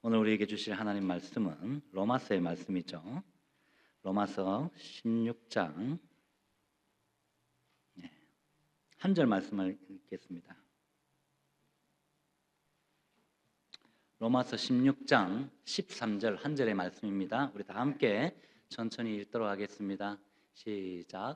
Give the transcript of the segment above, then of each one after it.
오늘 우리에게 주실 하나님 말씀은 로마서의 말씀이죠. 로마서 16장 한 절 말씀을 읽겠습니다. 로마서 16장 13절 한 절의 말씀입니다. 우리 다 함께 천천히 읽도록 하겠습니다. 시작.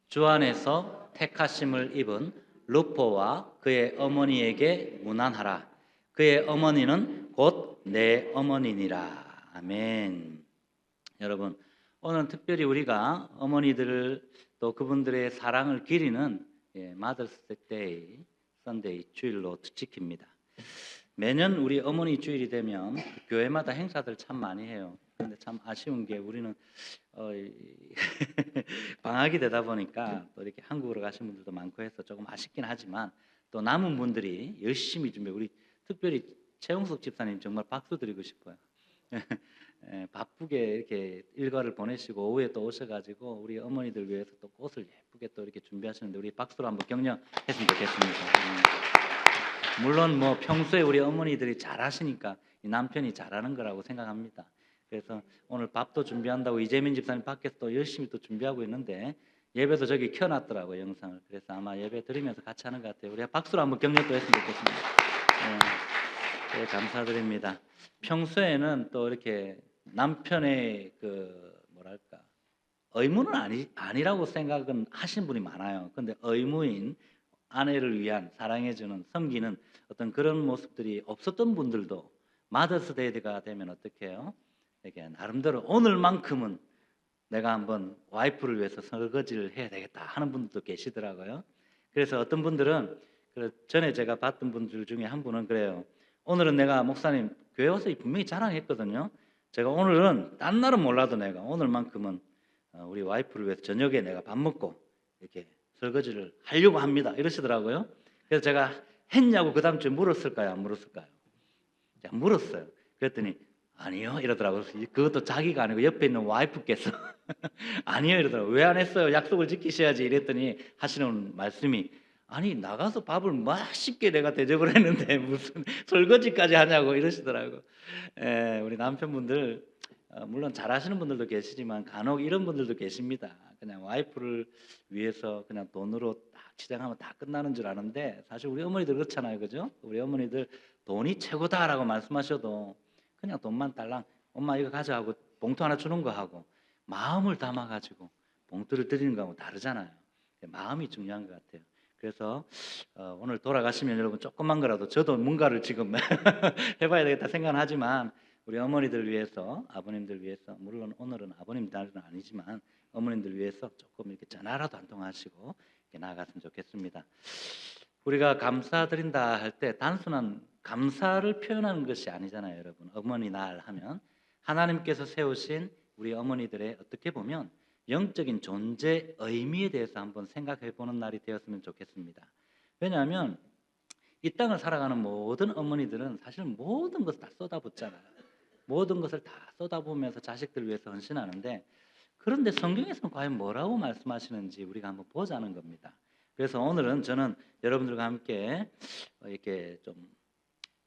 주 안에서 택하심을 입은 루포와 그의 어머니에게 문안하라. 그의 어머니는 곧 내 어머니니라. 아멘. 여러분, 오늘은 특별히 우리가 어머니들을 또 그분들의 사랑을 기리는 마더스 데이, 선데이 주일로 지킵니다. 매년 우리 어머니 주일이 되면 교회마다 행사들 참 많이 해요. 그런데 참 아쉬운 게 우리는 방학이 되다 보니까 또 이렇게 한국으로 가신 분들도 많고 해서 조금 아쉽긴 하지만 또 남은 분들이 열심히 준비. 우리 특별히 최용석 집사님 정말 박수 드리고 싶어요. 바쁘게 이렇게 일과를 보내시고 오후에 또 오셔가지고 우리 어머니들 위해서 또 꽃을 예쁘게 또 이렇게 준비하시는데 우리 박수로 한번 격려했으면 좋겠습니다. 물론 뭐 평소에 우리 어머니들이 잘하시니까 남편이 잘하는 거라고 생각합니다. 그래서 오늘 밥도 준비한다고 이재민 집사님 밖에서 또 열심히 또 준비하고 있는데 예배도 저기 켜놨더라고요, 영상을. 그래서 아마 예배 드리면서 같이 하는 것 같아요. 우리 박수로 한번 격려 또 했으면 좋겠습니다. 네, 감사드립니다. 평소에는 또 이렇게 남편의 의무는 아니라고 생각은 하신 분이 많아요. 근데 의무인 아내를 위한 사랑해주는 섬기는 어떤 그런 모습들이 없었던 분들도 마더스데이가 되면 어떻게 해요? 이렇게 나름대로 오늘만큼은 내가 한번 와이프를 위해서 설거지를 해야 되겠다 하는 분들도 계시더라고요. 그래서 어떤 분들은 전에 제가 봤던 분들 중에 한 분은 그래요. 오늘은 내가 목사님 교회 와서 분명히 자랑했거든요. 제가 오늘은 딴 날은 몰라도 내가 오늘만큼은 우리 와이프를 위해서 저녁에 내가 밥 먹고 이렇게 설거지를 하려고 합니다. 이러시더라고요. 그래서 제가 했냐고 그 다음 주에 물었을까요? 안 물었을까요? 제가 물었어요. 그랬더니 아니요 이러더라고요. 그것도 자기가 아니고 옆에 있는 와이프께서 아니요 이러더라고요. 왜 안 했어요? 약속을 지키셔야지 이랬더니 하시는 말씀이 아니 나가서 밥을 맛있게 내가 대접을 했는데 무슨 설거지까지 하냐고 이러시더라고요. 우리 남편분들 물론 잘하시는 분들도 계시지만 간혹 이런 분들도 계십니다. 그냥 와이프를 위해서 그냥 돈으로 딱 치장하면 다 끝나는 줄 아는데 사실 우리 어머니들 그렇잖아요, 그죠? 우리 어머니들 돈이 최고다라고 말씀하셔도 그냥 돈만 달랑 엄마 이거 가져가고 봉투 하나 주는 거 하고 마음을 담아가지고 봉투를 드리는 거하고 다르잖아요. 마음이 중요한 것 같아요. 그래서 오늘 돌아가시면 여러분 조그만 거라도 저도 뭔가를 지금 해봐야 되겠다 생각은 하지만 우리 어머니들 위해서 아버님들 위해서 물론 오늘은 아버님 날은 아니지만 어머님들 위해서 조금 이렇게 전화라도 한 통 하시고 이렇게 나아갔으면 좋겠습니다. 우리가 감사드린다 할 때 단순한 감사를 표현하는 것이 아니잖아요, 여러분. 어머니 날 하면 하나님께서 세우신 우리 어머니들의 어떻게 보면 영적인 존재 의미에 대해서 한번 생각해 보는 날이 되었으면 좋겠습니다. 왜냐하면 이 땅을 살아가는 모든 어머니들은 사실 모든 것을 다 쏟아붓잖아요. 모든 것을 다 쏟아부으면서 자식들 위해서 헌신하는데 그런데 성경에서는 과연 뭐라고 말씀하시는지 우리가 한번 보자는 겁니다. 그래서 오늘은 저는 여러분들과 함께 이렇게 좀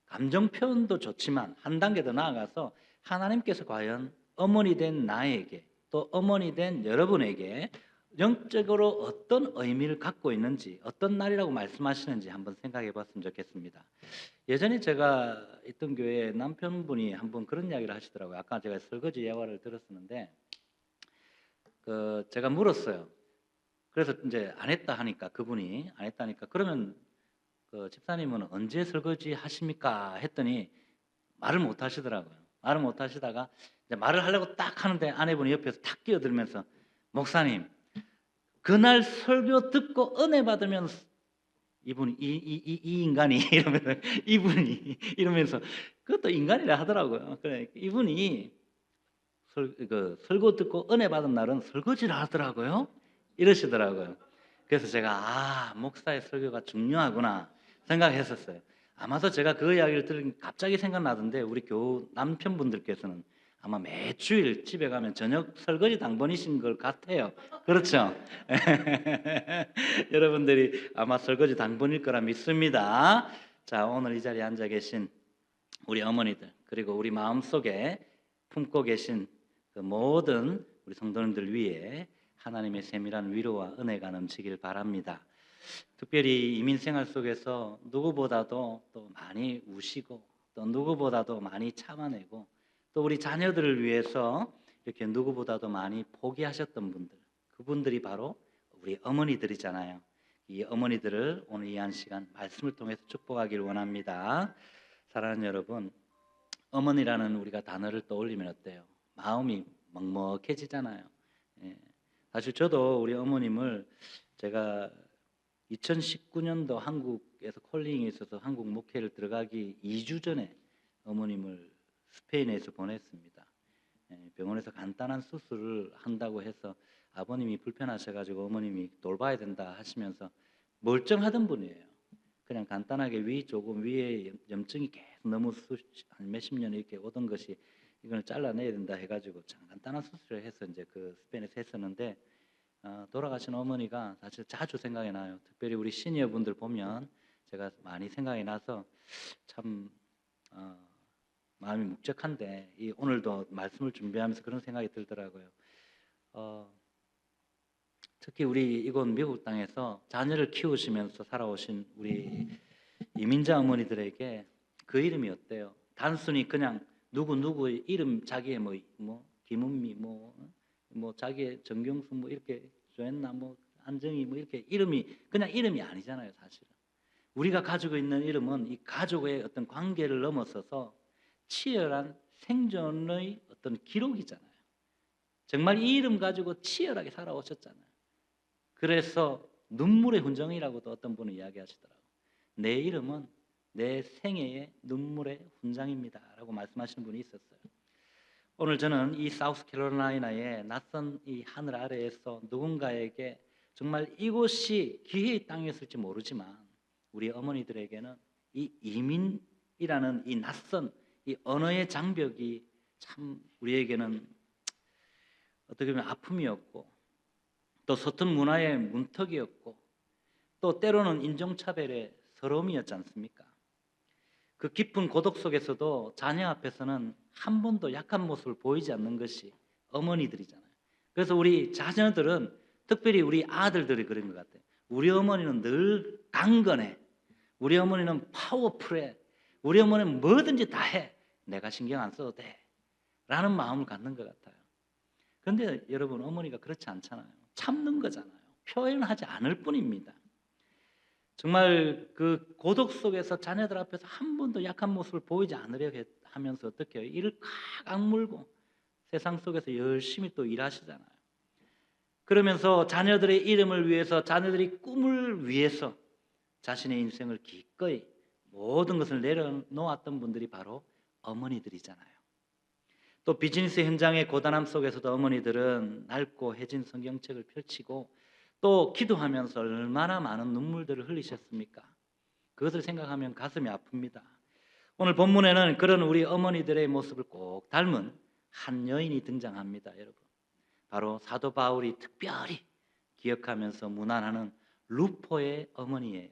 감정 표현도 좋지만 한 단계 더 나아가서 하나님께서 과연 어머니 된 나에게 또 어머니 된 여러분에게 영적으로 어떤 의미를 갖고 있는지 어떤 날이라고 말씀하시는지 한번 생각해 봤으면 좋겠습니다. 예전에 제가 있던 교회에 남편분이 한번 그런 이야기를 하시더라고요. 아까 제가 설거지 예화를 들었었는데 제가 물었어요. 그래서 이제 안 했다 하니까 그분이 안 했다 하니까 그러면 집사님은 언제 설거지 하십니까? 했더니 말을 못 하시더라고요. 말을 못 하시다가 이제 말을 하려고 딱 하는데 아내분이 옆에서 탁 끼어들면서 목사님 그날 설교 듣고 은혜 받으면 이분이 이 인간이 이러면서 이분이 이러면서 그것도 인간이라 하더라고요. 그래 이분이 설교 듣고 은혜 받은 날은 설거지를 하더라고요. 이러시더라고요. 그래서 제가 목사의 설교가 중요하구나 생각했었어요. 아마도 제가 그 이야기를 들으니 갑자기 생각나던데 우리 교우 남편분들께서는 아마 매주일 집에 가면 저녁 설거지 당번이신 것 같아요. 그렇죠? 여러분들이 아마 설거지 당번일 거라 믿습니다. 자, 오늘 이 자리에 앉아 계신 우리 어머니들 그리고 우리 마음속에 품고 계신 그 모든 우리 성도님들 위해 하나님의 세밀한 위로와 은혜가 넘치길 바랍니다. 특별히 이민 생활 속에서 누구보다도 또 많이 우시고 또 누구보다도 많이 참아내고 또 우리 자녀들을 위해서 이렇게 누구보다도 많이 포기하셨던 분들, 그분들이 바로 우리 어머니들이잖아요. 이 어머니들을 오늘 이 한 시간 말씀을 통해서 축복하길 원합니다. 사랑하는 여러분, 어머니라는 우리가 단어를 떠올리면 어때요? 마음이 먹먹해지잖아요. 예. 사실 저도 우리 어머님을 제가 2019년도 한국에서 콜링이 있어서 한국 목회를 들어가기 2주 전에 어머님을 스페인에서 보냈습니다. 병원에서 간단한 수술을 한다고 해서 아버님이 불편하셔가지고 어머님이 돌봐야 된다 하시면서 멀쩡하던 분이에요. 그냥 간단하게 조금 위에 염증이 계속 너무 한 몇십 년 이렇게 오던 것이 이걸 잘라내야 된다 해가지고 참 간단한 수술을 해서 이제 그 스페인에서 했었는데 돌아가신 어머니가 사실 자주 생각이 나요. 특별히 우리 시니어 분들 보면 제가 많이 생각이 나서 참 마음이 묵적한데 오늘도 말씀을 준비하면서 그런 생각이 들더라고요. 특히 우리 이곳 미국 땅에서 자녀를 키우시면서 살아오신 우리 이민자 어머니들에게 그 이름이 어때요? 단순히 그냥 누구의 이름, 자기의 뭐 김은미 뭐 자기의 정경수 뭐 이렇게 조했나 뭐 안정희 뭐 이렇게 이름이 그냥 이름이 아니잖아요. 사실은 우리가 가지고 있는 이름은 이 가족의 어떤 관계를 넘어서서 치열한 생존의 어떤 기록이잖아요. 정말 이 이름 가지고 치열하게 살아오셨잖아요. 그래서 눈물의 훈정이라고도 어떤 분은 이야기하시더라고요. 내 이름은 내 생애의 눈물의 훈장입니다 라고 말씀하시는 분이 있었어요. 오늘 저는 이 사우스캐롤라이나의 낯선 이 하늘 아래에서 누군가에게 정말 이곳이 기회의 땅이었을지 모르지만 우리 어머니들에게는 이 이민이라는 이 낯선 이 언어의 장벽이 참 우리에게는 어떻게 보면 아픔이었고 또 서툰 문화의 문턱이었고 또 때로는 인종차별의 서러움이었지 않습니까? 그 깊은 고독 속에서도 자녀 앞에서는 한 번도 약한 모습을 보이지 않는 것이 어머니들이잖아요. 그래서 우리 자녀들은 특별히 우리 아들들이 그런 것 같아요. 우리 어머니는 늘 강건해. 우리 어머니는 파워풀해. 우리 어머니는 뭐든지 다 해. 내가 신경 안 써도 돼. 라는 마음을 갖는 것 같아요. 그런데 여러분 어머니가 그렇지 않잖아요. 참는 거잖아요. 표현하지 않을 뿐입니다. 정말 그 고독 속에서 자녀들 앞에서 한 번도 약한 모습을 보이지 않으려 하면서 어떻게 해요? 이를 칵 악물고 세상 속에서 열심히 또 일하시잖아요. 그러면서 자녀들의 이름을 위해서 자녀들의 꿈을 위해서 자신의 인생을 기꺼이 모든 것을 내려놓았던 분들이 바로 어머니들이잖아요. 또 비즈니스 현장의 고단함 속에서도 어머니들은 낡고 해진 성경책을 펼치고 또 기도하면서 얼마나 많은 눈물들을 흘리셨습니까? 그것을 생각하면 가슴이 아픕니다. 오늘 본문에는 그런 우리 어머니들의 모습을 꼭 닮은 한 여인이 등장합니다. 여러분, 바로 사도 바울이 특별히 기억하면서 문안하는 루포의 어머니예요.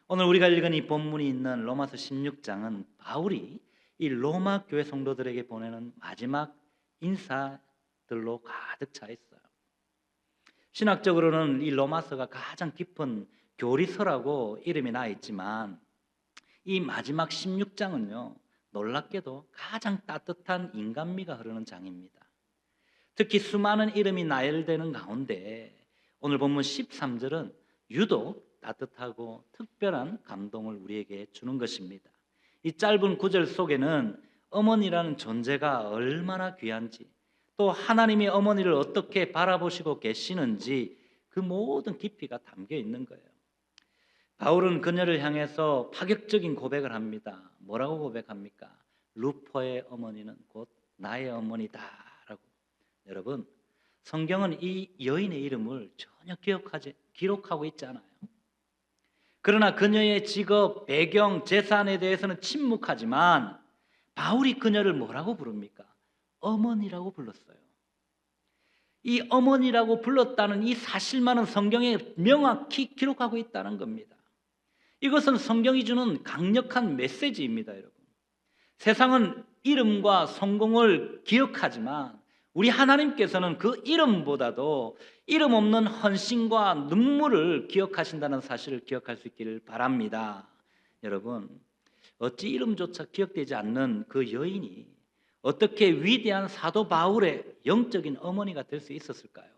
오늘 우리가 읽은 이 본문이 있는 로마서 16장은 바울이 이 로마 교회 성도들에게 보내는 마지막 인사들로 가득 차 있어요. 신학적으로는 이 로마서가 가장 깊은 교리서라고 이름이 나 있지만 이 마지막 16장은요 놀랍게도 가장 따뜻한 인간미가 흐르는 장입니다. 특히 수많은 이름이 나열되는 가운데 오늘 본문 13절은 유독 따뜻하고 특별한 감동을 우리에게 주는 것입니다. 이 짧은 구절 속에는 어머니라는 존재가 얼마나 귀한지 또 하나님이 어머니를 어떻게 바라보시고 계시는지 그 모든 깊이가 담겨 있는 거예요. 바울은 그녀를 향해서 파격적인 고백을 합니다. 뭐라고 고백합니까? 루포의 어머니는 곧 나의 어머니다라고. 여러분, 성경은 이 여인의 이름을 전혀 기록하고 있지 않아요. 그러나 그녀의 직업, 배경, 재산에 대해서는 침묵하지만 바울이 그녀를 뭐라고 부릅니까? 어머니라고 불렀어요. 이 어머니라고 불렀다는 이 사실만은 성경에 명확히 기록하고 있다는 겁니다. 이것은 성경이 주는 강력한 메시지입니다, 여러분. 세상은 이름과 성공을 기억하지만 우리 하나님께서는 그 이름보다도 이름 없는 헌신과 눈물을 기억하신다는 사실을 기억할 수 있기를 바랍니다. 여러분, 어찌 이름조차 기억되지 않는 그 여인이 어떻게 위대한 사도 바울의 영적인 어머니가 될 수 있었을까요?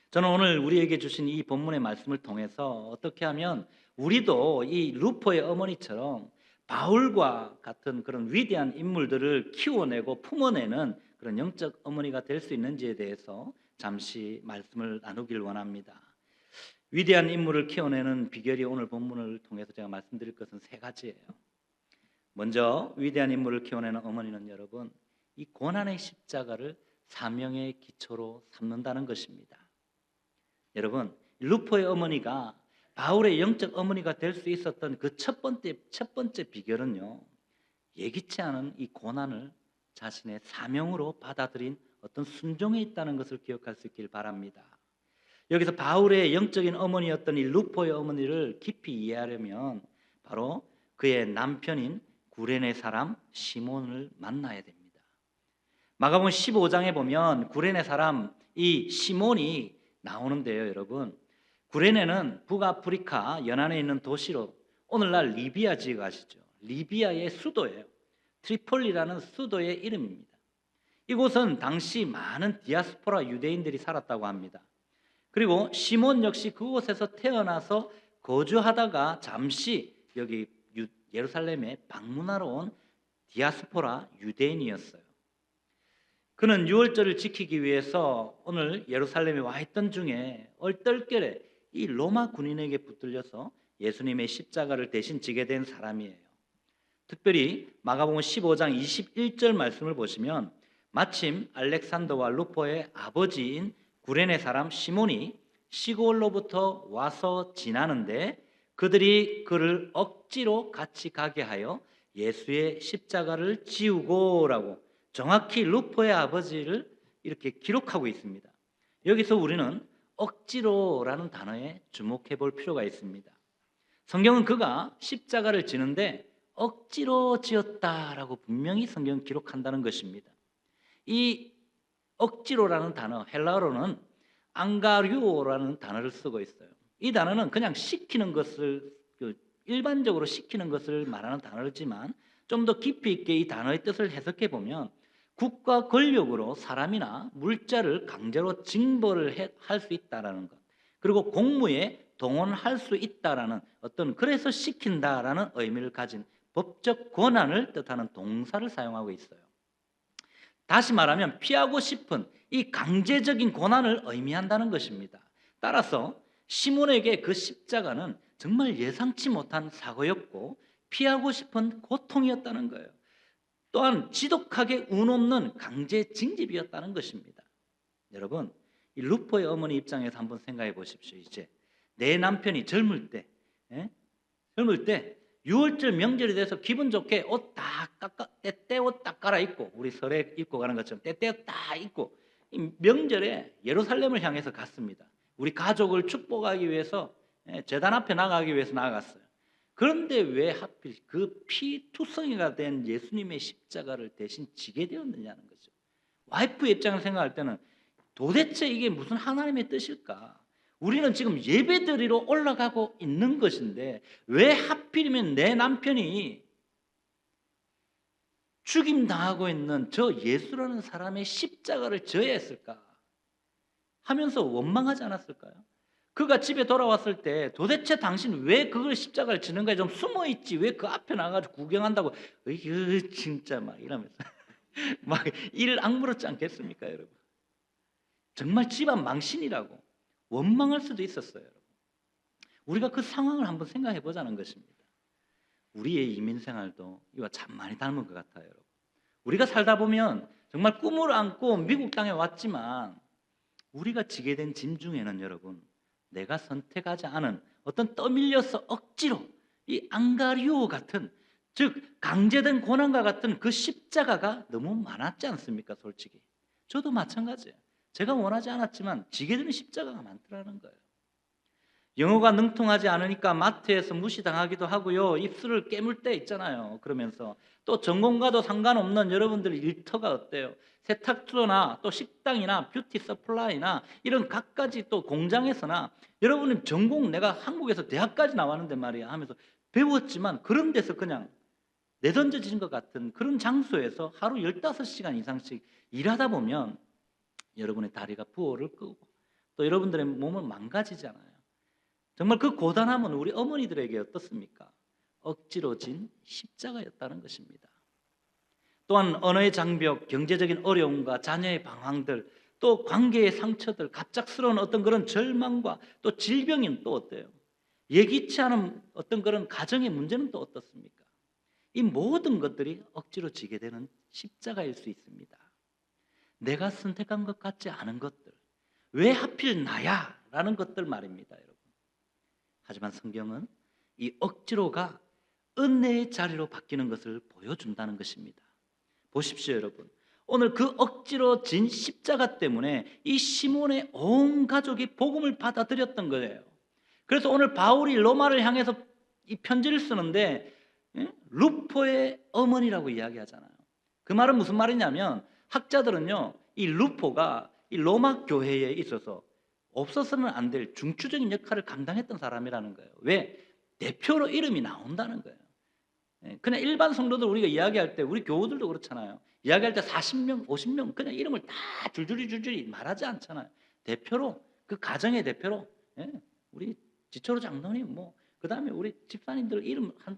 저는 오늘 우리에게 주신 이 본문의 말씀을 통해서 어떻게 하면 우리도 이 루포의 어머니처럼 바울과 같은 그런 위대한 인물들을 키워내고 품어내는 그런 영적 어머니가 될 수 있는지에 대해서 잠시 말씀을 나누길 원합니다. 위대한 인물을 키워내는 비결이 오늘 본문을 통해서 제가 말씀드릴 것은 세 가지예요. 먼저 위대한 인물을 키워내는 어머니는 여러분, 이 고난의 십자가를 사명의 기초로 삼는다는 것입니다. 여러분, 루포의 어머니가 바울의 영적 어머니가 될 수 있었던 그 첫 번째 비결은요, 예기치 않은 이 고난을 자신의 사명으로 받아들인 어떤 순종에 있다는 것을 기억할 수 있길 바랍니다. 여기서 바울의 영적인 어머니였던 이 루포의 어머니를 깊이 이해하려면 바로 그의 남편인 구레네 사람 시몬을 만나야 됩니다. 마가복음 15장에 보면 구레네 사람 이 시몬이 나오는데요, 여러분. 구레네는 북아프리카 연안에 있는 도시로 오늘날 리비아 지역 아시죠? 리비아의 수도예요. 트리폴리라는 수도의 이름입니다. 이곳은 당시 많은 디아스포라 유대인들이 살았다고 합니다. 그리고 시몬 역시 그곳에서 태어나서 거주하다가 잠시 여기 예루살렘에 방문하러 온 디아스포라 유대인이었어요. 그는 유월절을 지키기 위해서 오늘 예루살렘에 와 있던 중에 얼떨결에 이 로마 군인에게 붙들려서 예수님의 십자가를 대신 지게 된 사람이에요. 특별히 마가복음 15장 21절 말씀을 보시면 마침 알렉산더와 루포의 아버지인 구레네 사람 시몬이 시골로부터 와서 지나는데 그들이 그를 억지로 같이 가게 하여 예수의 십자가를 지우고라고 정확히 루포의 아버지를 이렇게 기록하고 있습니다. 여기서 우리는 억지로라는 단어에 주목해 볼 필요가 있습니다. 성경은 그가 십자가를 지는데 억지로 지었다라고 분명히 성경은 기록한다는 것입니다. 이 억지로라는 단어, 헬라어로는 앙가류오라는 단어를 쓰고 있어요. 이 단어는 그냥 시키는 것을 일반적으로 시키는 것을 말하는 단어지만 좀 더 깊이 있게 이 단어의 뜻을 해석해 보면 국가 권력으로 사람이나 물자를 강제로 징벌을 할 수 있다라는 것, 그리고 공무에 동원할 수 있다라는 어떤 그래서 시킨다라는 의미를 가진 법적 권한을 뜻하는 동사를 사용하고 있어요. 다시 말하면 피하고 싶은 이 강제적인 고난을 의미한다는 것입니다. 따라서 시몬에게 그 십자가는 정말 예상치 못한 사고였고 피하고 싶은 고통이었다는 거예요. 또한 지독하게 운 없는 강제 징집이었다는 것입니다. 여러분, 이 루포의 어머니 입장에서 한번 생각해 보십시오. 이제 내 남편이 젊을 때 유월절 명절이 돼서 기분 좋게 옷 다 때때 옷 딱 갈아입고 우리 설에 입고 가는 것처럼 때때 옷 딱 입고 이 명절에 예루살렘을 향해서 갔습니다. 우리 가족을 축복하기 위해서 제단 앞에 나가기 위해서 나갔어요. 그런데 왜 하필 그 피투성이가 된 예수님의 십자가를 대신 지게 되었느냐는 거죠. 와이프 입장을 생각할 때는 도대체 이게 무슨 하나님의 뜻일까? 우리는 지금 예배드리러 올라가고 있는 것인데 왜 하필이면 내 남편이 죽임당하고 있는 저 예수라는 사람의 십자가를 져야 했을까? 하면서 원망하지 않았을까요? 그가 집에 돌아왔을 때 도대체 당신 왜 그걸 십자가를 지는 거야? 좀 숨어 있지 왜 그 앞에 나가서 구경한다고? 으 진짜 막 이러면서 막 이를 악물었지 않겠습니까, 여러분? 정말 집안 망신이라고 원망할 수도 있었어요, 여러분. 우리가 그 상황을 한번 생각해 보자는 것입니다. 우리의 이민 생활도 이와 참 많이 닮은 것 같아요, 여러분. 우리가 살다 보면 정말 꿈을 안고 미국 땅에 왔지만 우리가 지게 된 짐 중에는 여러분, 내가 선택하지 않은 어떤 떠밀려서 억지로 이 앙가리오 같은, 즉 강제된 고난과 같은 그 십자가가 너무 많았지 않습니까? 솔직히 저도 마찬가지예요. 제가 원하지 않았지만 지게 되는 십자가가 많더라는 거예요. 영어가 능통하지 않으니까 마트에서 무시당하기도 하고요. 입술을 깨물 때 있잖아요. 그러면서 또 전공과도 상관없는 여러분들 일터가 어때요? 세탁소나 또 식당이나 뷰티 서플라이나 이런 갖가지 또 공장에서나 여러분은 전공 내가 한국에서 대학까지 나왔는데 말이야 하면서 배웠지만 그런 데서 그냥 내던져진 것 같은 그런 장소에서 하루 15시간 이상씩 일하다 보면 여러분의 다리가 부호를 끄고 또 여러분들의 몸은 망가지잖아요. 정말 그 고단함은 우리 어머니들에게 어떻습니까? 억지로 진 십자가였다는 것입니다. 또한 언어의 장벽, 경제적인 어려움과 자녀의 방황들, 또 관계의 상처들, 갑작스러운 어떤 그런 절망과 또 질병은 또 어때요? 예기치 않은 어떤 그런 가정의 문제는 또 어떻습니까? 이 모든 것들이 억지로 지게 되는 십자가일 수 있습니다. 내가 선택한 것 같지 않은 것들, 왜 하필 나야? 라는 것들 말입니다, 여러분. 하지만 성경은 이 억지로가 은혜의 자리로 바뀌는 것을 보여준다는 것입니다. 보십시오, 여러분. 오늘 그 억지로 진 십자가 때문에 이 시몬의 온 가족이 복음을 받아들였던 거예요. 그래서 오늘 바울이 로마를 향해서 이 편지를 쓰는데 루포의 어머니라고 이야기하잖아요. 그 말은 무슨 말이냐면 학자들은요, 이 루포가 이 로마 교회에 있어서 없어서는 안 될 중추적인 역할을 감당했던 사람이라는 거예요. 왜? 대표로 이름이 나온다는 거예요. 그냥 일반 성도들 우리가 이야기할 때 우리 교우들도 그렇잖아요. 이야기할 때 40명, 50명 그냥 이름을 다 줄줄이 말하지 않잖아요. 대표로 그 가정의 대표로 우리 지초로 장로님 그 다음에 우리 집사님들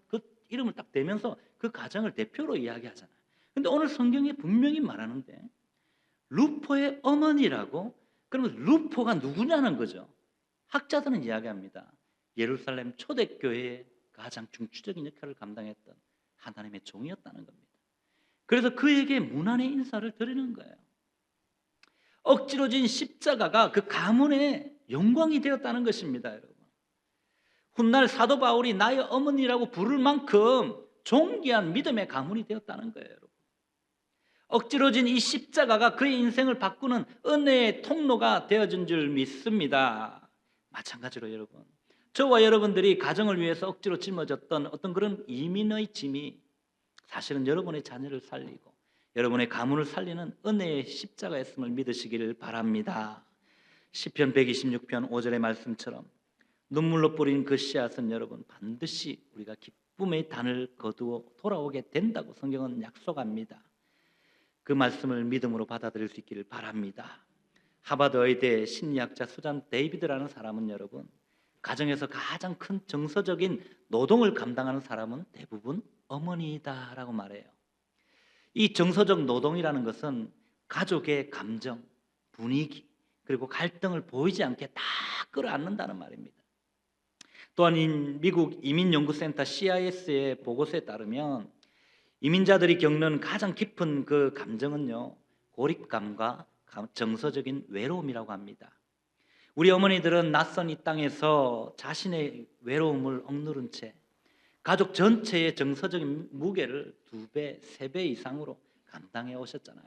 그 이름을 딱 대면서 그 가정을 대표로 이야기하잖아요. 근데 오늘 성경에 분명히 말하는데 루포의 어머니라고. 그러면 루포가 누구냐는 거죠. 학자들은 이야기합니다. 예루살렘 초대교회의 가장 중추적인 역할을 감당했던 하나님의 종이었다는 겁니다. 그래서 그에게 무난의 인사를 드리는 거예요. 억지로 진 십자가가 그 가문의 영광이 되었다는 것입니다, 여러분. 훗날 사도 바울이 나의 어머니라고 부를 만큼 존귀한 믿음의 가문이 되었다는 거예요, 여러분. 억지로 진 이 십자가가 그의 인생을 바꾸는 은혜의 통로가 되어진 줄 믿습니다. 마찬가지로 여러분, 저와 여러분들이 가정을 위해서 억지로 짊어졌던 어떤 그런 이민의 짐이 사실은 여러분의 자녀를 살리고 여러분의 가문을 살리는 은혜의 십자가였음을 믿으시기를 바랍니다. 시편 126편 5절의 말씀처럼 눈물로 뿌린 그 씨앗은 여러분 반드시 우리가 기쁨의 단을 거두어 돌아오게 된다고 성경은 약속합니다. 그 말씀을 믿음으로 받아들일 수 있기를 바랍니다. 하버드 의대 심리학자 수잔 데이비드라는 사람은 여러분 가정에서 가장 큰 정서적인 노동을 감당하는 사람은 대부분 어머니이다라고 말해요. 이 정서적 노동이라는 것은 가족의 감정, 분위기 그리고 갈등을 보이지 않게 다 끌어안는다는 말입니다. 또한 미국 이민연구센터 CIS의 보고서에 따르면 이민자들이 겪는 가장 깊은 그 감정은요, 고립감과 정서적인 외로움이라고 합니다. 우리 어머니들은 낯선 이 땅에서 자신의 외로움을 억누른 채 가족 전체의 정서적인 무게를 2배, 3배 이상으로 감당해 오셨잖아요.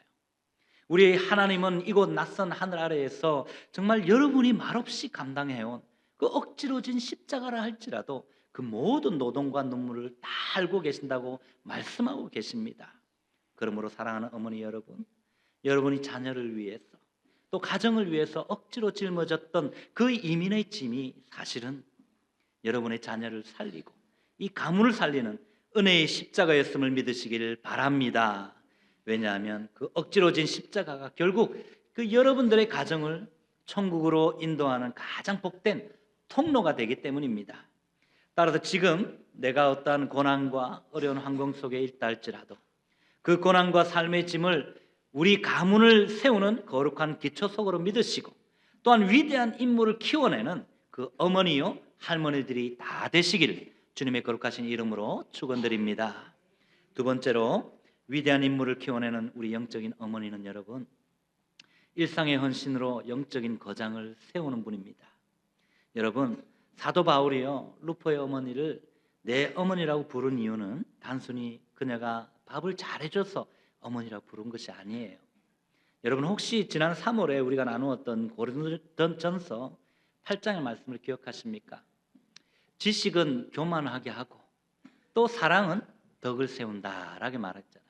우리 하나님은 이곳 낯선 하늘 아래에서 정말 여러분이 말없이 감당해온 그 억지로 진 십자가라 할지라도 그 모든 노동과 눈물을 다 알고 계신다고 말씀하고 계십니다. 그러므로 사랑하는 어머니 여러분, 여러분이 자녀를 위해서 또 가정을 위해서 억지로 짊어졌던 그 이민의 짐이 사실은 여러분의 자녀를 살리고 이 가문을 살리는 은혜의 십자가였음을 믿으시기를 바랍니다. 왜냐하면 그 억지로 진 십자가가 결국 그 여러분들의 가정을 천국으로 인도하는 가장 복된 통로가 되기 때문입니다. 따라서 지금 내가 어떠한 고난과 어려운 환경 속에 있다 할지라도 그 고난과 삶의 짐을 우리 가문을 세우는 거룩한 기초 속으로 믿으시고 또한 위대한 인물을 키워내는 그 어머니요 할머니들이 다 되시기를 주님의 거룩하신 이름으로 축원드립니다. 두 번째로 위대한 인물을 키워내는 우리 영적인 어머니는 여러분 일상의 헌신으로 영적인 거장을 세우는 분입니다. 여러분 사도 바울이요 루포의 어머니를 내 어머니라고 부른 이유는 단순히 그녀가 밥을 잘해줘서 어머니라고 부른 것이 아니에요. 여러분 혹시 지난 3월에 우리가 나누었던 고린도전서 8장의 말씀을 기억하십니까? 지식은 교만하게 하고 또 사랑은 덕을 세운다라고 말했잖아요.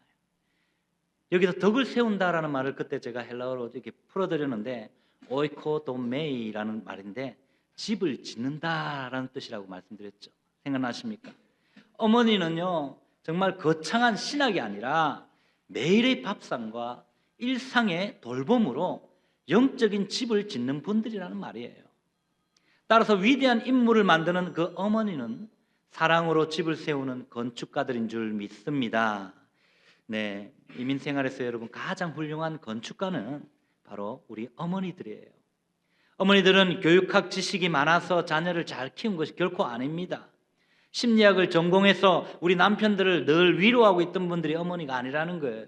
여기서 덕을 세운다라는 말을 그때 제가 헬라어로 이렇게 풀어드렸는데 오이코도메이라는 말인데 집을 짓는다라는 뜻이라고 말씀드렸죠. 생각나십니까? 어머니는요 정말 거창한 신학이 아니라 매일의 밥상과 일상의 돌봄으로 영적인 집을 짓는 분들이라는 말이에요. 따라서 위대한 인물을 만드는 그 어머니는 사랑으로 집을 세우는 건축가들인 줄 믿습니다. 네, 이민 생활에서 여러분 가장 훌륭한 건축가는 바로 우리 어머니들이에요. 어머니들은 교육학 지식이 많아서 자녀를 잘 키운 것이 결코 아닙니다. 심리학을 전공해서 우리 남편들을 늘 위로하고 있던 분들이 어머니가 아니라는 거예요.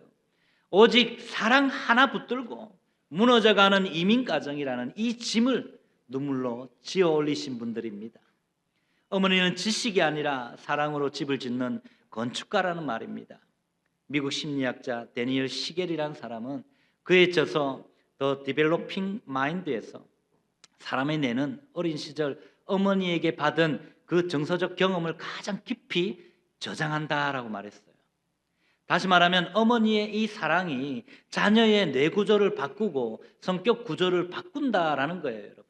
오직 사랑 하나 붙들고 무너져가는 이민가정이라는 이 짐을 눈물로 지어 올리신 분들입니다. 어머니는 지식이 아니라 사랑으로 집을 짓는 건축가라는 말입니다. 미국 심리학자 데니얼 시겔이라는 사람은 그의 저서 The Developing Mind에서 사람의 뇌는 어린 시절 어머니에게 받은 그 정서적 경험을 가장 깊이 저장한다라고 말했어요. 다시 말하면 어머니의 이 사랑이 자녀의 뇌 구조를 바꾸고 성격 구조를 바꾼다라는 거예요, 여러분.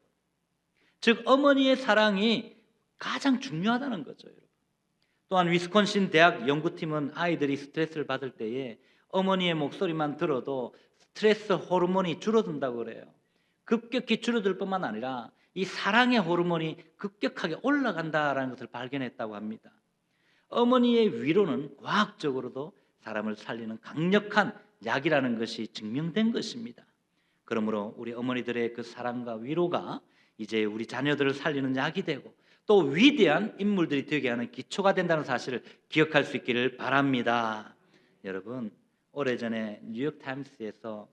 즉 어머니의 사랑이 가장 중요하다는 거죠, 여러분. 또한 위스콘신 대학 연구팀은 아이들이 스트레스를 받을 때에 어머니의 목소리만 들어도 스트레스 호르몬이 줄어든다고 그래요. 급격히 줄어들 뿐만 아니라 이 사랑의 호르몬이 급격하게 올라간다라는 것을 발견했다고 합니다. 어머니의 위로는 과학적으로도 사람을 살리는 강력한 약이라는 것이 증명된 것입니다. 그러므로 우리 어머니들의 그 사랑과 위로가 이제 우리 자녀들을 살리는 약이 되고 또 위대한 인물들이 되게 하는 기초가 된다는 사실을 기억할 수 있기를 바랍니다. 여러분, 오래전에 뉴욕타임스에서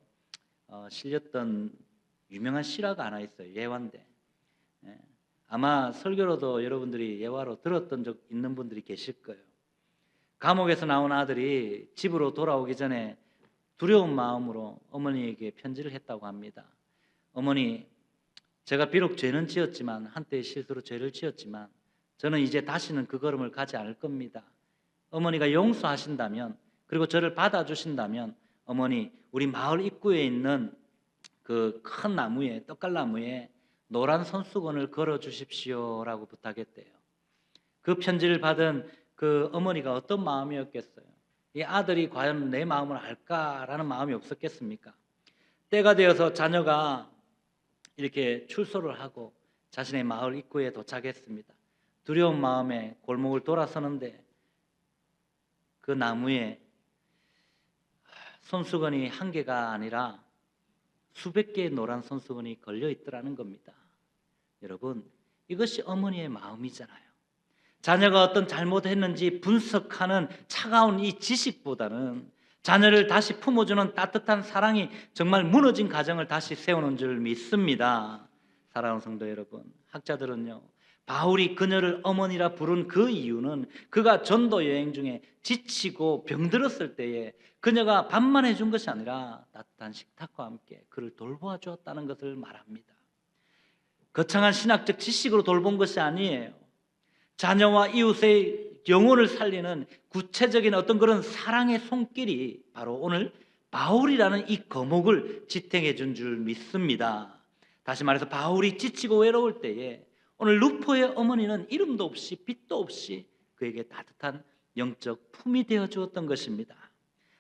실렸던 유명한 실화가 하나 있어요. 예화인데 아마 설교로도 여러분들이 예화로 들었던 적 있는 분들이 계실 거예요. 감옥에서 나온 아들이 집으로 돌아오기 전에 두려운 마음으로 어머니에게 편지를 했다고 합니다. 어머니, 제가 비록 죄는 지었지만 한때의 실수로 죄를 지었지만 저는 이제 다시는 그 걸음을 가지 않을 겁니다. 어머니가 용서하신다면 그리고 저를 받아주신다면 어머니 우리 마을 입구에 있는 그 큰 나무에 떡갈나무에 노란 손수건을 걸어 주십시오라고 부탁했대요. 그 편지를 받은 그 어머니가 어떤 마음이었겠어요? 이 아들이 과연 내 마음을 알까라는 마음이 없었겠습니까? 때가 되어서 자녀가 이렇게 출소를 하고 자신의 마을 입구에 도착했습니다. 두려운 마음에 골목을 돌아서는데 그 나무에 손수건이 한 개가 아니라 수백 개의 노란 손수건이 걸려 있더라는 겁니다. 여러분, 이것이 어머니의 마음이잖아요. 자녀가 어떤 잘못했는지 분석하는 차가운 이 지식보다는 자녀를 다시 품어주는 따뜻한 사랑이 정말 무너진 가정을 다시 세우는 줄 믿습니다. 사랑하는 성도 여러분, 학자들은요 바울이 그녀를 어머니라 부른 그 이유는 그가 전도 여행 중에 지치고 병들었을 때에 그녀가 밥만 해준 것이 아니라 따뜻한 식탁과 함께 그를 돌보아 주었다는 것을 말합니다. 거창한 신학적 지식으로 돌본 것이 아니에요. 자녀와 이웃의 영혼을 살리는 구체적인 어떤 그런 사랑의 손길이 바로 오늘 바울이라는 이 거목을 지탱해 준 줄 믿습니다. 다시 말해서 바울이 지치고 외로울 때에 오늘 루포의 어머니는 이름도 없이 빛도 없이 그에게 따뜻한 영적 품이 되어 주었던 것입니다.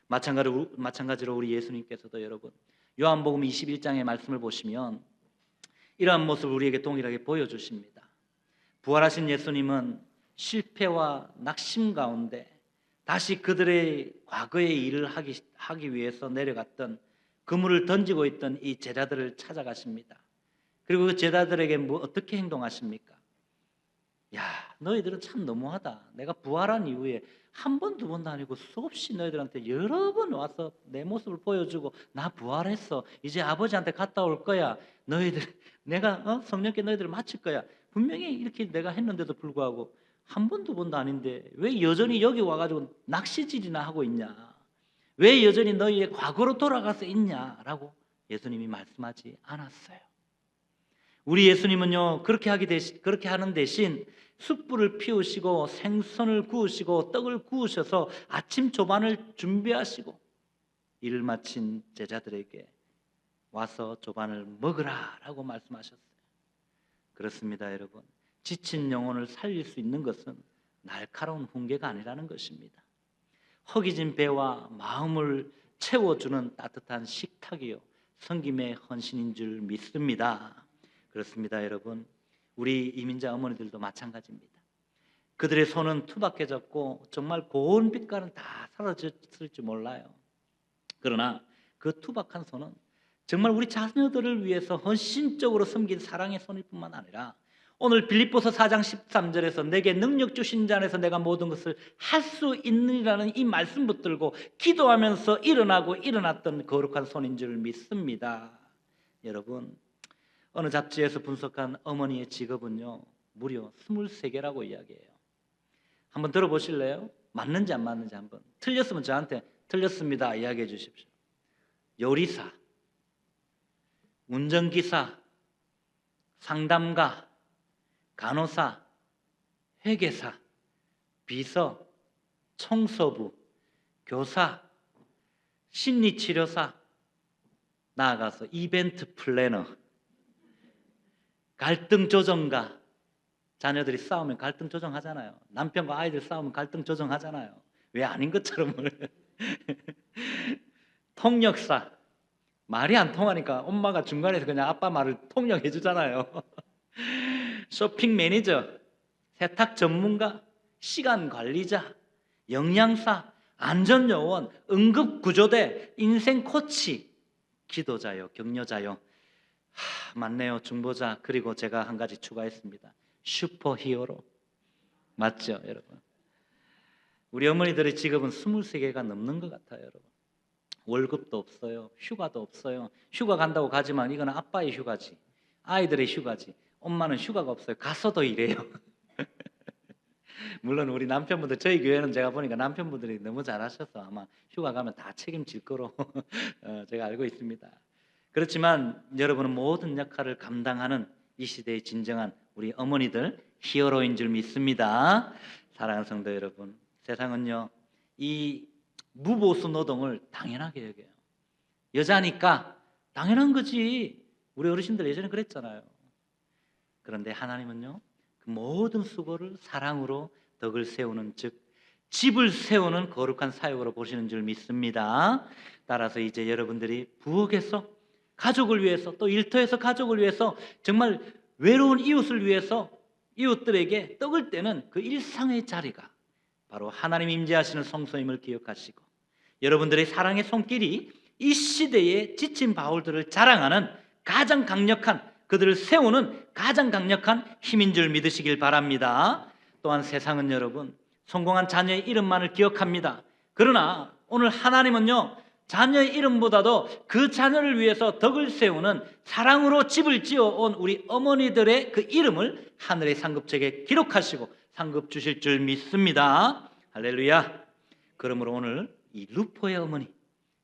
마찬가지로 우리 예수님께서도 여러분 요한복음 21장의 말씀을 보시면 이러한 모습을 우리에게 동일하게 보여주십니다. 부활하신 예수님은 실패와 낙심 가운데 다시 그들의 과거의 일을 하기 위해서 내려갔던 그물을 던지고 있던 이 제자들을 찾아가십니다. 그리고 그 제자들에게 어떻게 행동하십니까? 야, 너희들은 참 너무하다. 내가 부활한 이후에 한 번, 두 번도 아니고 수없이 너희들한테 여러 번 와서 내 모습을 보여주고 나 부활했어. 이제 아버지한테 갔다 올 거야. 너희들 내가 성령께 너희들을 마칠 거야. 분명히 이렇게 내가 했는데도 불구하고 한 번, 두 번도 아닌데 왜 여전히 여기 와가지고 낚시질이나 하고 있냐? 왜 여전히 너희의 과거로 돌아가서 있냐라고 예수님이 말씀하지 않았어요. 우리 예수님은요 그렇게 하는 대신 숯불을 피우시고 생선을 구우시고 떡을 구우셔서 아침 조반을 준비하시고 일을 마친 제자들에게 와서 조반을 먹으라라고 말씀하셨어요. 그렇습니다, 여러분. 지친 영혼을 살릴 수 있는 것은 날카로운 훈계가 아니라는 것입니다. 허기진 배와 마음을 채워주는 따뜻한 식탁이요 섬김의 헌신인 줄 믿습니다. 그렇습니다, 여러분. 우리 이민자 어머니들도 마찬가지입니다. 그들의 손은 투박해졌고 정말 고운 빛깔은 다 사라졌을지 몰라요. 그러나 그 투박한 손은 정말 우리 자녀들을 위해서 헌신적으로 섬긴 사랑의 손일 뿐만 아니라 오늘 빌립보서 4장 13절에서 내게 능력 주신 자 안에서 내가 모든 것을 할 수 있느니라는 이 말씀 붙들고 기도하면서 일어났던 거룩한 손인 줄 믿습니다. 여러분, 어느 잡지에서 분석한 어머니의 직업은요 무려 23개라고 이야기해요. 한번 들어보실래요? 맞는지 안 맞는지 한번. 틀렸으면 저한테 틀렸습니다 이야기해 주십시오. 요리사, 운전기사, 상담가, 간호사, 회계사, 비서, 청소부, 교사, 심리치료사, 나아가서 이벤트 플래너, 갈등 조정가. 자녀들이 싸우면 갈등 조정하잖아요. 남편과 아이들 싸우면 갈등 조정하잖아요. 왜 아닌 것처럼 통역사. 말이 안 통하니까 엄마가 중간에서 그냥 아빠 말을 통역해 주잖아요. 쇼핑 매니저, 세탁 전문가, 시간 관리자, 영양사, 안전요원, 응급구조대, 인생 코치, 기도자요, 격려자요. 맞네요. 중보자. 그리고 제가 한 가지 추가했습니다. 슈퍼히어로. 맞죠, 여러분? 우리 어머니들의 직업은 23개가 넘는 것 같아요, 여러분. 월급도 없어요. 휴가도 없어요. 휴가 간다고 가지만 이거는 아빠의 휴가지, 아이들의 휴가지. 엄마는 휴가가 없어요. 가서도 일해요. 물론 우리 남편분들, 저희 교회는 제가 보니까 남편분들이 너무 잘하셔서 아마 휴가 가면 다 책임질 거로 제가 알고 있습니다. 그렇지만 여러분은 모든 역할을 감당하는 이 시대의 진정한 우리 어머니들 히어로인 줄 믿습니다. 사랑하는 성도 여러분, 세상은요 이 무보수 노동을 당연하게 여겨요. 여자니까 당연한 거지. 우리 어르신들 예전에 그랬잖아요. 그런데 하나님은요 그 모든 수고를 사랑으로 덕을 세우는, 즉 집을 세우는 거룩한 사역으로 보시는 줄 믿습니다. 따라서 이제 여러분들이 부엌에서 가족을 위해서, 또 일터에서 가족을 위해서, 정말 외로운 이웃을 위해서 이웃들에게 떡을 떼는 그 일상의 자리가 바로 하나님 임재하시는 성소임을 기억하시고, 여러분들의 사랑의 손길이 이 시대의 지친 바울들을 자랑하는 가장 강력한, 그들을 세우는 가장 강력한 힘인 줄 믿으시길 바랍니다. 또한 세상은 여러분 성공한 자녀의 이름만을 기억합니다. 그러나 오늘 하나님은요 자녀의 이름보다도 그 자녀를 위해서 덕을 세우는, 사랑으로 집을 지어온 우리 어머니들의 그 이름을 하늘의 상급책에 기록하시고 상급 주실 줄 믿습니다. 할렐루야. 그러므로 오늘 이 루포의 어머니,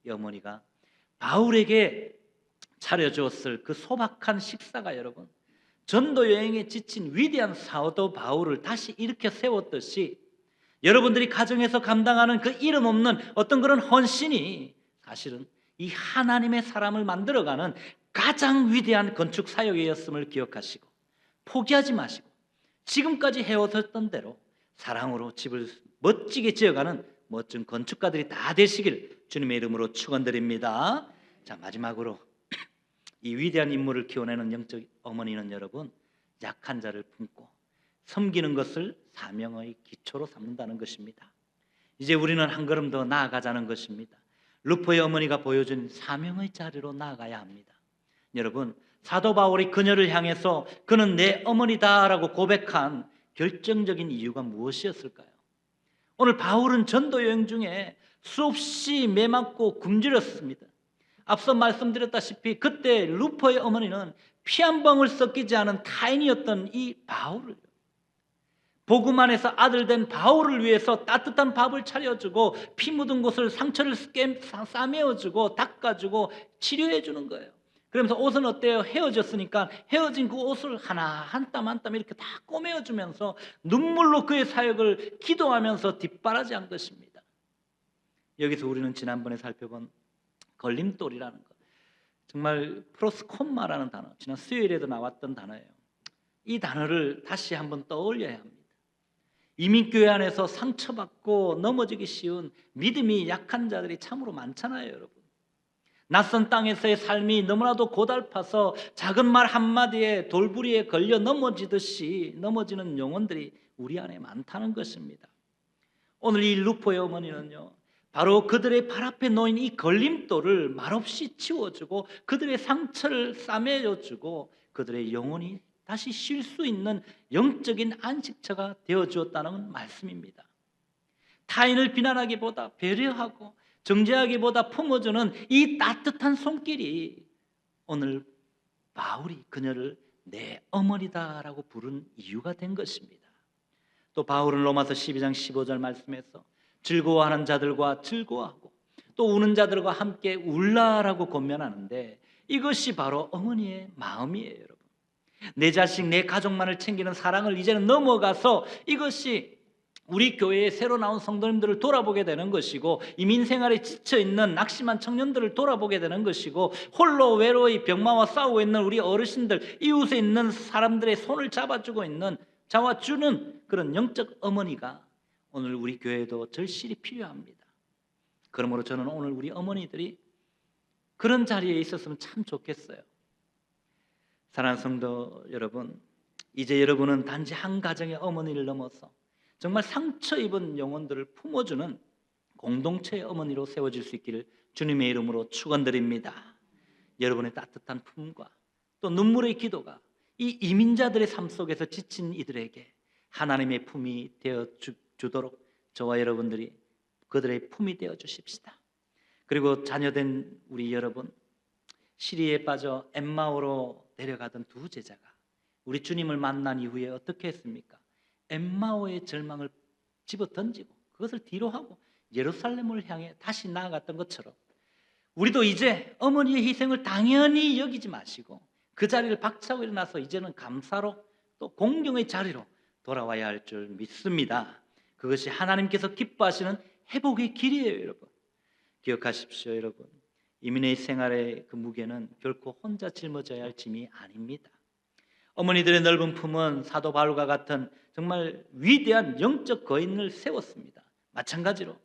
이 어머니가 바울에게 차려주었을 그 소박한 식사가 여러분 전도 여행에 지친 위대한 사도 바울을 다시 일으켜 세웠듯이, 여러분들이 가정에서 감당하는 그 이름 없는 어떤 그런 헌신이 사실은 이 하나님의 사람을 만들어가는 가장 위대한 건축 사역이었음을 기억하시고 포기하지 마시고 지금까지 해오셨던 대로 사랑으로 집을 멋지게 지어가는 멋진 건축가들이 다 되시길 주님의 이름으로 축원드립니다. 자, 마지막으로 이 위대한 인물을 키워내는 영적 어머니는 여러분 약한 자를 품고 섬기는 것을 사명의 기초로 삼는다는 것입니다. 이제 우리는 한 걸음 더 나아가자는 것입니다. 루포의 어머니가 보여준 사명의 자리로 나아가야 합니다. 여러분, 사도 바울이 그녀를 향해서 그는 내 어머니다라고 고백한 결정적인 이유가 무엇이었을까요? 오늘 바울은 전도 여행 중에 수없이 매맞고 굶주렸습니다. 앞서 말씀드렸다시피 그때 루포의 어머니는 피 한 방울 섞이지 않은 타인이었던 이 바울을, 복음 안에서 아들 된 바울을 위해서 따뜻한 밥을 차려주고 피 묻은 곳을 상처를 싸매어주고 닦아주고 치료해 주는 거예요. 그러면서 옷은 어때요? 헤어졌으니까 헤어진 그 옷을 하나 한 땀 한 땀 이렇게 다 꼬매어주면서 눈물로 그의 사역을 기도하면서 뒷바라지한 것입니다. 여기서 우리는 지난번에 살펴본 걸림돌이라는 것, 정말 프로스콤마라는 단어, 지난 수요일에도 나왔던 단어예요. 이 단어를 다시 한번 떠올려야 합니다. 이민교회 안에서 상처받고 넘어지기 쉬운 믿음이 약한 자들이 참으로 많잖아요, 여러분. 낯선 땅에서의 삶이 너무나도 고달파서 작은 말 한마디에 돌부리에 걸려 넘어지듯이 넘어지는 영혼들이 우리 안에 많다는 것입니다. 오늘 이 루포의 어머니는요, 바로 그들의 발 앞에 놓인 이 걸림돌을 말없이 치워주고 그들의 상처를 싸매어주고 그들의 영혼이 다시 쉴 수 있는 영적인 안식처가 되어주었다는 말씀입니다. 타인을 비난하기보다 배려하고 정죄하기보다 품어주는 이 따뜻한 손길이 오늘 바울이 그녀를 내 어머니다라고 부른 이유가 된 것입니다. 또 바울은 로마서 12장 15절 말씀에서 즐거워하는 자들과 즐거워하고 또 우는 자들과 함께 울라라고 권면하는데, 이것이 바로 어머니의 마음이에요, 여러분. 내 자식, 내 가족만을 챙기는 사랑을 이제는 넘어가서 이것이 우리 교회에 새로 나온 성도님들을 돌아보게 되는 것이고, 이민 생활에 지쳐있는 낙심한 청년들을 돌아보게 되는 것이고, 홀로 외로이 병마와 싸우고 있는 우리 어르신들, 이웃에 있는 사람들의 손을 잡아주고 있는, 잡아주는 그런 영적 어머니가 오늘 우리 교회에도 절실히 필요합니다. 그러므로 저는 오늘 우리 어머니들이 그런 자리에 있었으면 참 좋겠어요. 사랑하는 성도 여러분, 이제 여러분은 단지 한 가정의 어머니를 넘어서 정말 상처 입은 영혼들을 품어주는 공동체의 어머니로 세워질 수 있기를 주님의 이름으로 축원드립니다. 여러분의 따뜻한 품과 또 눈물의 기도가 이 이민자들의 삶 속에서 지친 이들에게 하나님의 품이 되어 주도록 저와 여러분들이 그들의 품이 되어 주십시다. 그리고 자녀된 우리 여러분, 시리에 빠져 엠마오로 내려가던 두 제자가 우리 주님을 만난 이후에 어떻게 했습니까? 엠마오의 절망을 집어던지고 그것을 뒤로 하고 예루살렘을 향해 다시 나아갔던 것처럼, 우리도 이제 어머니의 희생을 당연히 여기지 마시고 그 자리를 박차고 일어나서 이제는 감사로 또 공경의 자리로 돌아와야 할 줄 믿습니다. 그것이 하나님께서 기뻐하시는 회복의 길이에요, 여러분. 기억하십시오, 여러분. 이민의 생활의 그 무게는 결코 혼자 짊어져야 할 짐이 아닙니다. 어머니들의 넓은 품은 사도 바울과 같은 정말 위대한 영적 거인을 세웠습니다. 마찬가지로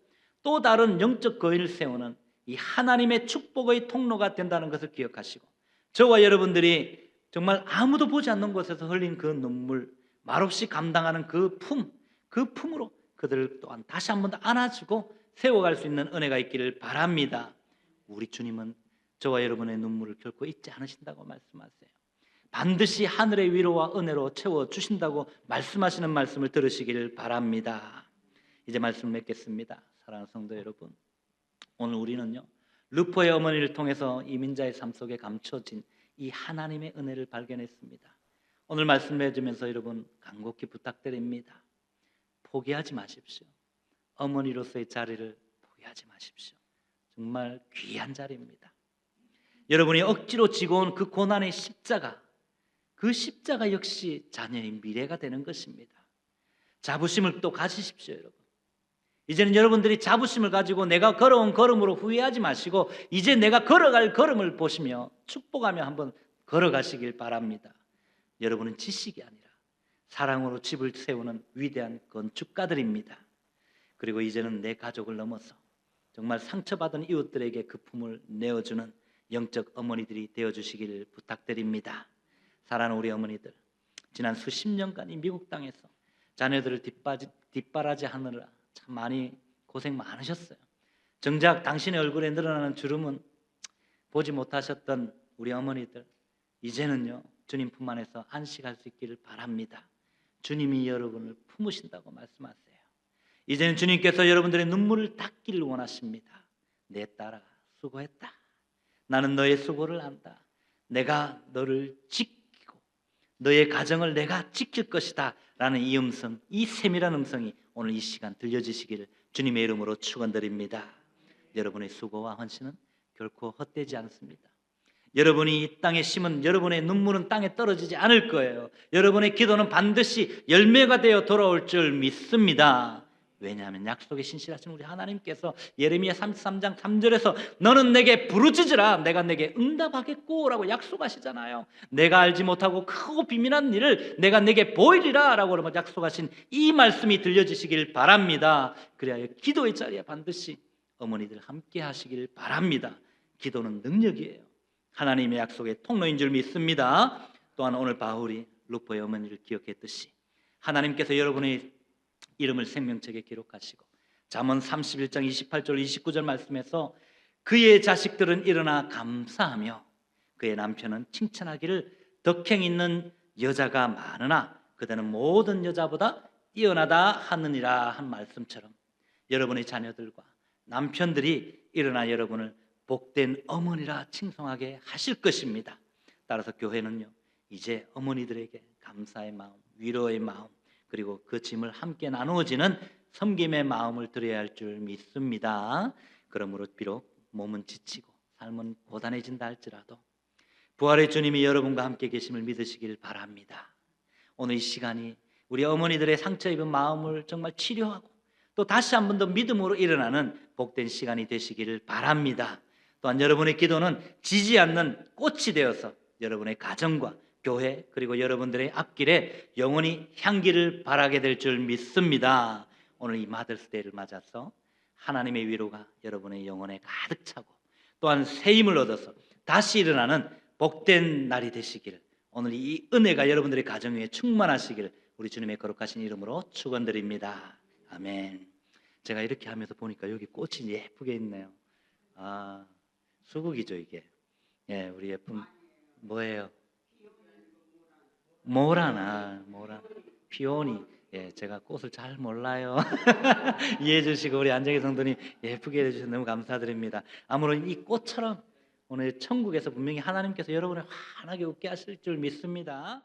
또 다른 영적 거인을 세우는 이 하나님의 축복의 통로가 된다는 것을 기억하시고, 저와 여러분들이 정말 아무도 보지 않는 곳에서 흘린 그 눈물, 말없이 감당하는 그 품으로 그들을 또한 다시 한 번 더 안아주고 세워갈 수 있는 은혜가 있기를 바랍니다. 우리 주님은 저와 여러분의 눈물을 결코 잊지 않으신다고 말씀하세요. 반드시 하늘의 위로와 은혜로 채워주신다고 말씀하시는 말씀을 들으시기를 바랍니다. 이제 말씀을 맺겠습니다. 사랑하는 성도 여러분, 오늘 우리는요, 루포의 어머니를 통해서 이민자의 삶 속에 감춰진 이 하나님의 은혜를 발견했습니다. 오늘 말씀 맺으면서 여러분 간곡히 부탁드립니다. 포기하지 마십시오. 어머니로서의 자리를 포기하지 마십시오. 정말 귀한 자리입니다. 여러분이 억지로 지고 온 그 고난의 십자가, 그 십자가 역시 자녀의 미래가 되는 것입니다. 자부심을 또 가지십시오, 여러분. 이제는 여러분들이 자부심을 가지고 내가 걸어온 걸음으로 후회하지 마시고 이제 내가 걸어갈 걸음을 보시며 축복하며 한번 걸어가시길 바랍니다. 여러분은 지식이 아니라 사랑으로 집을 세우는 위대한 건축가들입니다. 그리고 이제는 내 가족을 넘어서 정말 상처받은 이웃들에게 그 품을 내어주는 영적 어머니들이 되어주시기를 부탁드립니다. 사랑하는 우리 어머니들, 지난 수십 년간 이 미국 땅에서 자녀들을 뒷바라지 하느라 참 많이 고생 많으셨어요. 정작 당신의 얼굴에 늘어나는 주름은 보지 못하셨던 우리 어머니들, 이제는요 주님 품 안에서 안식할 수 있기를 바랍니다. 주님이 여러분을 품으신다고 말씀하세요. 이제는 주님께서 여러분들의 눈물을 닦기를 원하십니다. 내 딸아, 수고했다. 나는 너의 수고를 안다. 내가 너를 지키고 너의 가정을 내가 지킬 것이다 라는 이 음성, 이 세밀한 음성이 오늘 이 시간 들려지시기를 주님의 이름으로 축원드립니다. 여러분의 수고와 헌신은 결코 헛되지 않습니다. 여러분이 이 땅에 심은 여러분의 눈물은 땅에 떨어지지 않을 거예요. 여러분의 기도는 반드시 열매가 되어 돌아올 줄 믿습니다. 왜냐하면 약속에 신실하신 우리 하나님께서 예레미야 33장 3절에서 너는 내게 부르짖으라 내가 내게 응답하겠고 라고 약속하시잖아요. 내가 알지 못하고 크고 비밀한 일을 내가 내게 보이리라 라고 약속하신 이 말씀이 들려주시길 바랍니다. 그래야 기도의 자리에 반드시 어머니들 함께 하시길 바랍니다. 기도는 능력이에요. 하나님의 약속의 통로인 줄 믿습니다. 또한 오늘 바울이 루포의 어머니를 기억했듯이 하나님께서 여러분의 이름을 생명책에 기록하시고 잠언 31장 28절 29절 말씀에서 그의 자식들은 일어나 감사하며 그의 남편은 칭찬하기를 덕행 있는 여자가 많으나 그대는 모든 여자보다 뛰어나다 하느니라 한 말씀처럼 여러분의 자녀들과 남편들이 일어나 여러분을 복된 어머니라 칭송하게 하실 것입니다. 따라서 교회는요 이제 어머니들에게 감사의 마음, 위로의 마음 그리고 그 짐을 함께 나누어지는 섬김의 마음을 드려야 할 줄 믿습니다. 그러므로 비록 몸은 지치고 삶은 고단해진다 할지라도 부활의 주님이 여러분과 함께 계심을 믿으시길 바랍니다. 오늘 이 시간이 우리 어머니들의 상처 입은 마음을 정말 치료하고 또 다시 한 번 더 믿음으로 일어나는 복된 시간이 되시기를 바랍니다. 또한 여러분의 기도는 지지 않는 꽃이 되어서 여러분의 가정과 교회 그리고 여러분들의 앞길에 영원히 향기를 바라게 될 줄 믿습니다. 오늘 이 마더스데이를 맞아서 하나님의 위로가 여러분의 영혼에 가득 차고 또한 새 힘을 얻어서 다시 일어나는 복된 날이 되시기를 오늘 이 은혜가 여러분들의 가정 위에 충만하시기를 우리 주님의 거룩하신 이름으로 축원드립니다. 아멘. 제가 이렇게 하면서 보니까 여기 꽃이 예쁘게 있네요. 아, 수국이죠 이게. 예, 우리 예쁜 뭐예요? 모란. 피오니. 예, 제가 꽃을 잘 몰라요. 이해해 주시고 우리 안정희 성도님 예쁘게 해주셔서 너무 감사드립니다. 아무런 이 꽃처럼 오늘 천국에서 분명히 하나님께서 여러분을 환하게 웃게 하실 줄 믿습니다.